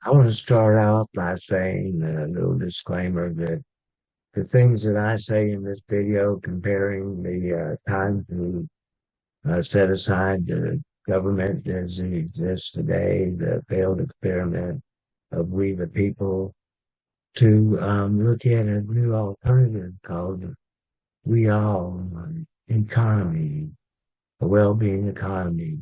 I want to start out by saying a little disclaimer that the things that I say in this video comparing the time to set aside the government as it exists today, the failed experiment of we the people, to look at a new alternative called We All Economy, a well-being economy.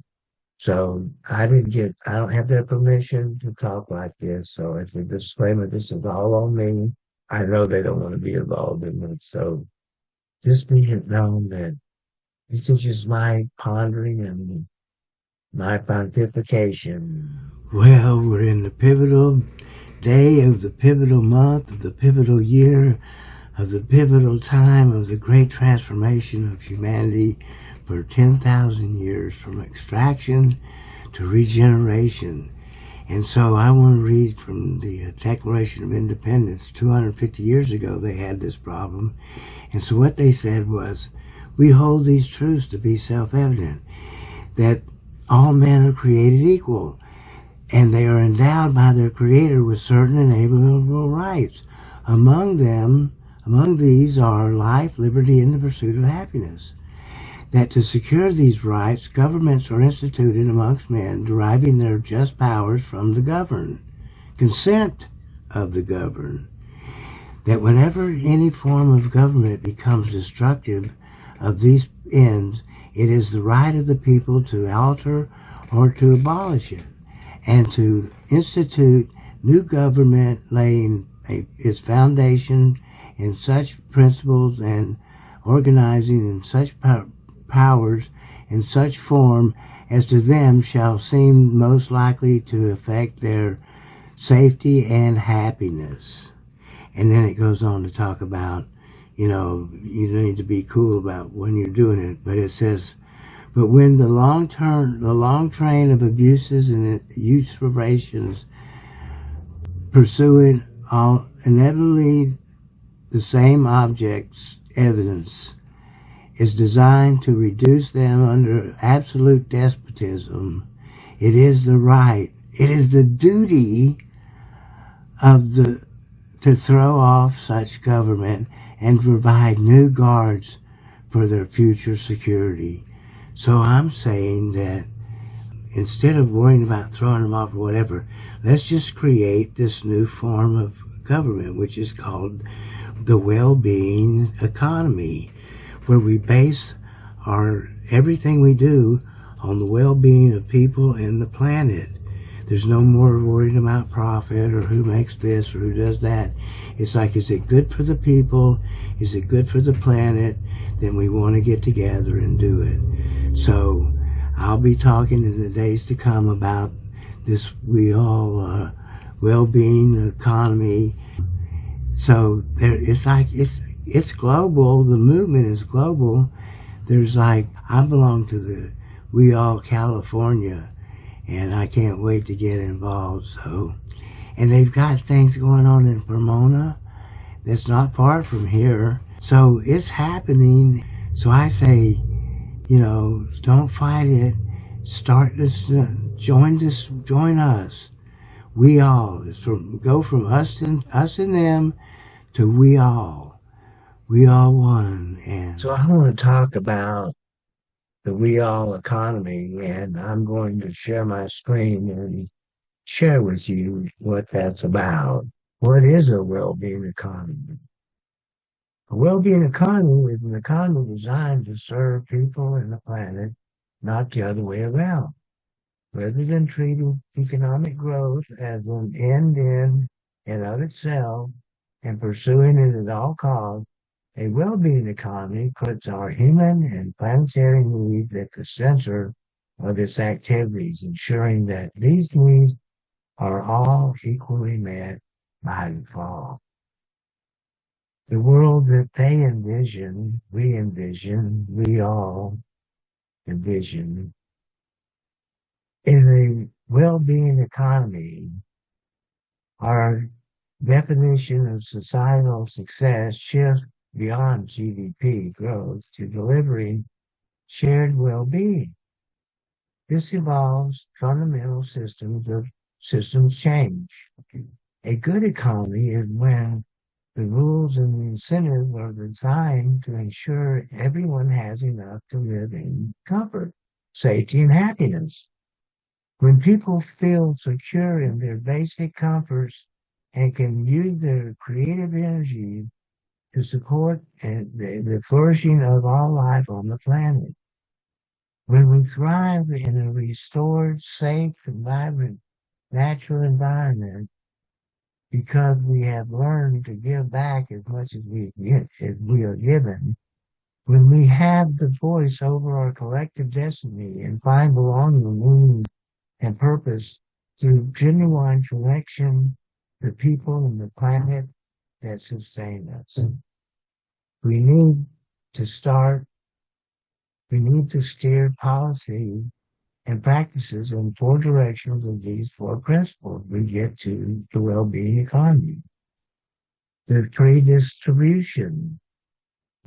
So I don't have their permission to talk like this. So as a disclaimer, this is all on me. I know they don't want to be involved in it. So just be it known that this is just my pondering and my pontification. Well, we're in the pivotal day of the pivotal month, of the pivotal year, of the pivotal time of the great transformation of humanity for 10,000 years from extraction to regeneration. And so I want to read from the Declaration of Independence. 250 years ago, they had this problem. And so what they said was, we hold these truths to be self-evident, that all men are created equal, and they are endowed by their Creator with certain inalienable rights. Among these are life, liberty, and the pursuit of happiness. That to secure these rights, governments are instituted amongst men, deriving their just powers from the governed, consent of the governed. That whenever any form of government becomes destructive of these ends, it is the right of the people to alter or to abolish it, and to institute new government laying its foundation in such principles and organizing in such powers in such form as to them shall seem most likely to affect their safety and happiness. And then it goes on to talk about, you need to be cool about when you're doing it. But it says, but when the long train of abuses and usurpations pursuing all inevitably the same objects, evidence, is designed to reduce them under absolute despotism, it is the right, it is the duty of the to throw off such government and provide new guards for their future security. So I'm saying that instead of worrying about throwing them off or whatever, let's just create this new form of government, which is called the well-being economy, where we base our everything we do on the well-being of people and the planet. There's no more worried about profit or who makes this or who does that. It's like, is it good for the people? Is it good for the planet? Then we want to get together and do it. So I'll be talking in the days to come about this we all well-being economy. So it's global. The movement is global. There's I belong to the We All California, and I can't wait to get involved. So, and they've got things going on in Pomona that's not far from here. So it's happening. So I say, don't fight it. Start this. Join us. We all. Go from us and them to we all. We all one. And So I want to talk about the We All economy, and I'm going to share my screen and share with you what that's about. What is a well-being economy? A well-being economy is an economy designed to serve people and the planet, not the other way around. Rather than treating economic growth as an end in and of itself and pursuing it at all costs, a well-being economy puts our human and planetary needs at the center of its activities, ensuring that these needs are all equally met by default. The world that they envision, we all envision, in a well-being economy, our definition of societal success shifts beyond GDP growth to delivering shared well-being. This involves fundamental systems of systems change. A good economy is when the rules and the incentives are designed to ensure everyone has enough to live in comfort, safety, and happiness. When people feel secure in their basic comforts and can use their creative energy to support the flourishing of all life on the planet. When we thrive in a restored, safe, and vibrant natural environment, because we have learned to give back as much as we are given, when we have the voice over our collective destiny and find belonging, meaning, and purpose through genuine connection to people and the planet that sustain us. We need to start, we need to steer policy and practices in four directions of these four principles. We get to the well-being economy. The free distribution.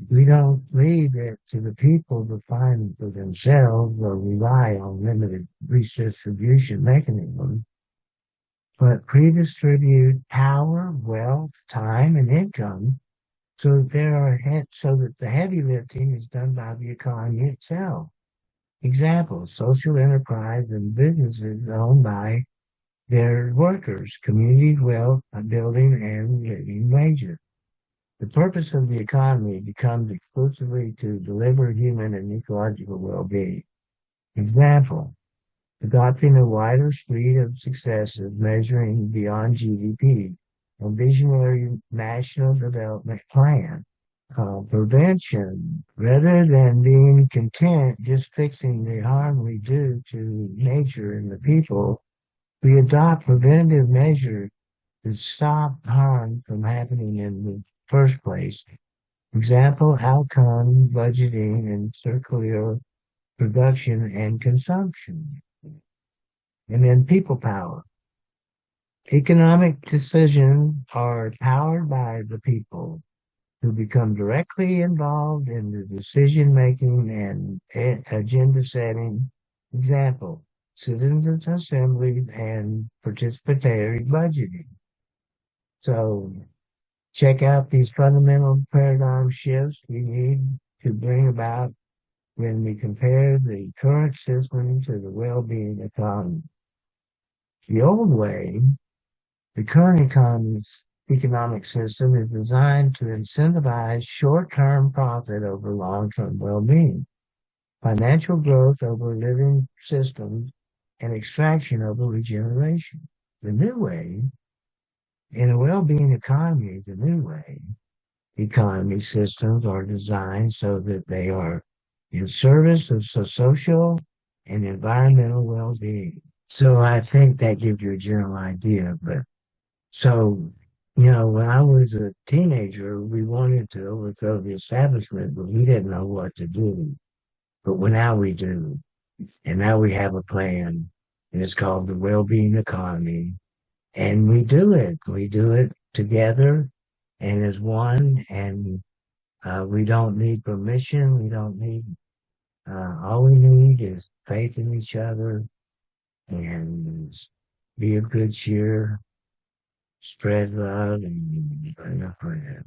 We don't leave it to the people to find for themselves or rely on limited redistribution mechanisms, but redistribute power, wealth, time, and income so that so that the heavy lifting is done by the economy itself. Example, social enterprise and businesses owned by their workers, community wealth building and living wages. The purpose of the economy becomes exclusively to deliver human and ecological well-being. Example, adopting a wider suite of successes measuring beyond GDP, a visionary national development plan. Prevention, rather than being content just fixing the harm we do to nature and the people, we adopt preventative measures to stop harm from happening in the first place. Example, outcome budgeting and circular production and consumption. And then people power. Economic decisions are powered by the people who become directly involved in the decision making and agenda setting. Example, citizens assemblies and participatory budgeting. So check out these fundamental paradigm shifts we need to bring about when we compare the current system to the well-being economy. The old way, the current economic system is designed to incentivize short-term profit over long-term well-being, financial growth over living systems, and extraction over regeneration. The new way, in a well-being economy, the new way, economy systems are designed so that they are in service of social and environmental well-being. So I think that gives you a general idea. But so, when I was a teenager, we wanted to overthrow the establishment, but we didn't know what to do. But now we do. And now we have a plan, and it's called the well-being economy. And we do it. We do it together and as one. And we don't need permission. We don't need, all we need is faith in each other and be of good cheer, spread love, and bring a friend.